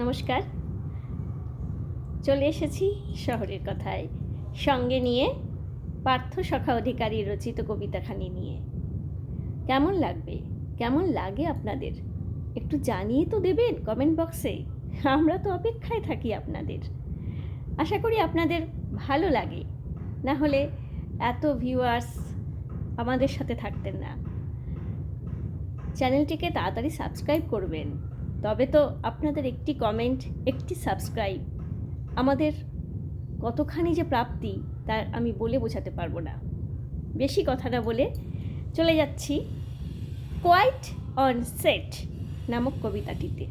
নমস্কার। চলে এসেছি শহরের কথায়, সঙ্গে নিয়ে পার্থ সখা অধিকারী রচিত কবিতাখানি নিয়ে। কেমন লাগবে, কেমন লাগে আপনাদের একটু জানিয়ে তো দেবেন কমেন্ট বক্সে। আমরা তো অপেক্ষায় থাকি আপনাদের। আশা করি আপনাদের ভালো লাগে, না হলে এত ভিউয়ার্স আমাদের সাথে থাকতেন না। চ্যানেলটিকে তাড়াতাড়ি সাবস্ক্রাইব করবেন, তবে তো আপনাদের একটি কমেন্ট, একটি সাবস্ক্রাইব আমাদের কতখানি যে প্রাপ্তি তার আমি বলে বোঝাতে পারবো না। বেশি কথা না বলে চলে যাচ্ছি কোয়াইট অন সেট নামক কবিতাটিতে।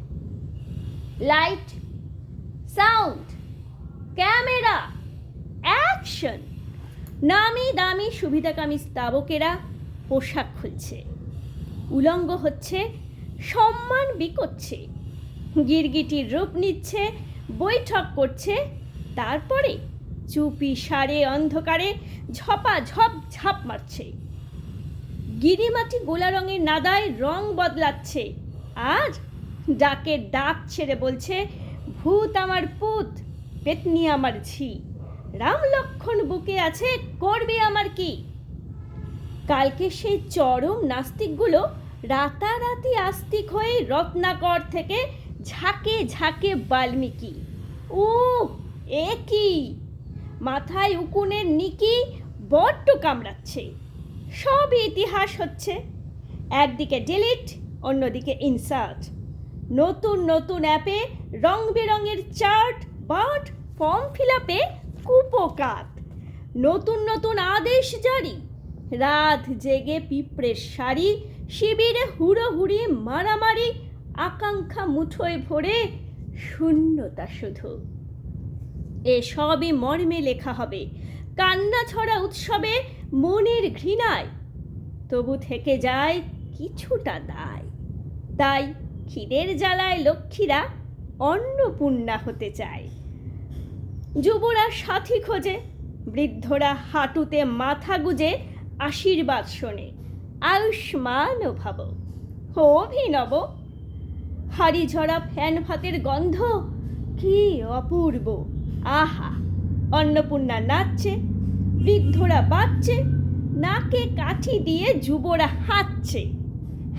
Light, sound, camera, action. নামি দামি সুবিধাকামী স্তাবকেরা পোশাক খুলছে, উলঙ্গ হচ্ছে, সম্মান বিকোচ্ছে, গিরগিটির রূপ নিচ্ছে, বৈঠক করছে, তারপরে চুপি সারে অন্ধকারে ঝপাঝপ ঝাঁপ মারছে। গিরিমাটি গোলা রঙের নাদায় রং বদলাচ্ছে, আর ডাকে ডাক ছেড়ে বলছে, ভূত আমার পুত, পেতনি আমার ঝি, রাম লক্ষণ বুকে আছে, করবে আমার কি। কালকে সেই চরম নাস্তিকগুলো রাতারাতি আস্তিক হয়ে রত্নাকর থেকে ঝাঁকে ঝাঁকে বাল্মীকি। ও এ কি, মাথায় উকুনের নিকি বড্ড কামড়াচ্ছে। সব ইতিহাস হচ্ছে, একদিকে ডিলিট, অন্যদিকে ইনসার্ট। নতুন নতুন অ্যাপে রং বেরঙের চার্ট, বাট, ফর্ম ফিল আপে কুপোকাত। নতুন নতুন আদেশ জারি, রাত জেগে পিঁপড়ের শাড়ি, শিবিরে হুড়োহুড়ি মারামারি, আকাঙ্ক্ষা মুঠোয় ভরে শূন্যতা শুধু। এসবই মর্মে লেখা হবে, কান্না ছড়া উৎসবে মনের ঘৃণায়। তবু থেকে যায় কিছুটা দায়, তাই খিদের জ্বালায় লক্ষ্মীরা অন্নপূর্ণা হতে চায়। যুবরা সাথী খোঁজে, বৃদ্ধরা হাঁটুতে মাথা গুজে আশীর্বাদ শোনে, আয়ুষ্মান ভাব। অভিনব হাড়ি ঝরা ফ্যান ভাতের গন্ধ কি অপূর্ব। আহা, অন্নপূর্ণা নাচছে, বৃদ্ধরা বাজছে, নাকে কাঠি দিয়ে যুবরা হাঁটছে।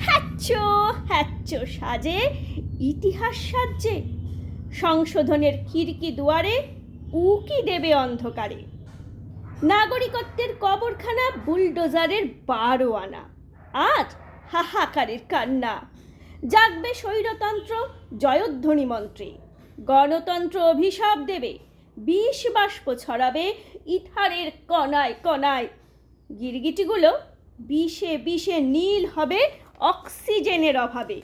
হ্যাচ্চো হ্যাচ্চো সাজে ইতিহাস সাজছে, সংশোধনের খিড়কি দুয়ারে উকি দেবে অন্ধকারে। নাগরিকত্বের কবরখানা বুলডোজারের 12 আনা, আর হাহাকারের কান্না। জাগবে স্বৈরতন্ত্র জয়ধ্বনি মন্ত্রে, গণতন্ত্র অভিশাপ দেবে, বিষ বাষ্প ছড়াবে ইথারের কণায় কণায়। গিরগিটিগুলো বিষে বিষে নীল হবে অক্সিজেনের অভাবে।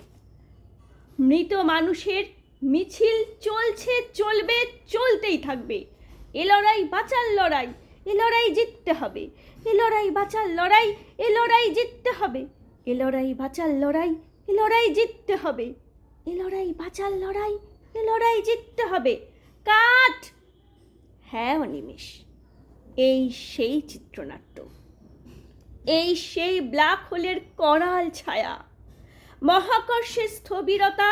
মৃত মানুষের মিছিল চলছে, চলবে, চলতেই থাকবে। এ লড়াই বাঁচার লড়াই, এ লড়াই জিততে হবে। এ লড়াই বাঁচার লড়াই, এ লড়াই জিততে হবে। এ লড়াই বাঁচার লড়াই, এ লড়াই জিততে হবে। এ লড়াই বাঁচার লড়াই, এ লড়াই জিততে হবে। কাট। হ্যাঁ অনিমেষ, এই সেই চিত্রনাট্য, এই সেই ব্ল্যাক হোলের করাল ছায়া, মহাকর্ষের স্থবিরতা,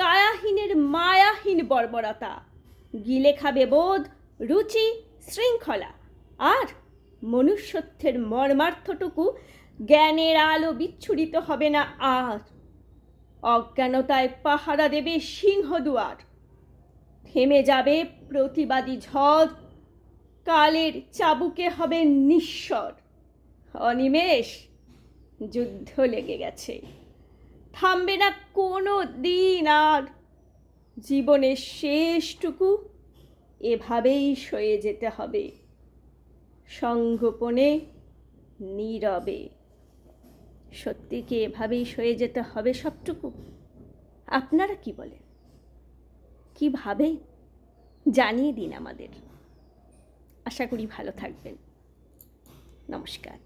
কায়াহীনের মায়াহীন বর্বরতা। গিলে খাবে বোধ, রুচি, শৃঙ্খলা, আর মনুষ্যত্বের মর্মার্থটুকু জ্ঞানের আলো বিচ্ছুরিত হবে না আর। অজ্ঞানতায় পাহারা দেবে সিংহদুয়ার, থেমে যাবে প্রতিবাদী ঝড়, কালের চাবুকে হবে নিঃস্বর। অনিমেষ, যুদ্ধ লেগে গেছে, থামবে না কোনো দিন আর। জীবনের শেষটুকু এভাবেই সয়ে যেতে হবে, সংগোপনে, নীরবে। সত্যি কি এভাবেই সয়ে যেতে হবে সবটুকু? আপনারা কি বলেন, কিভাবে জানিয়ে দিন আমাদের। আশা করি ভালো থাকবেন। নমস্কার।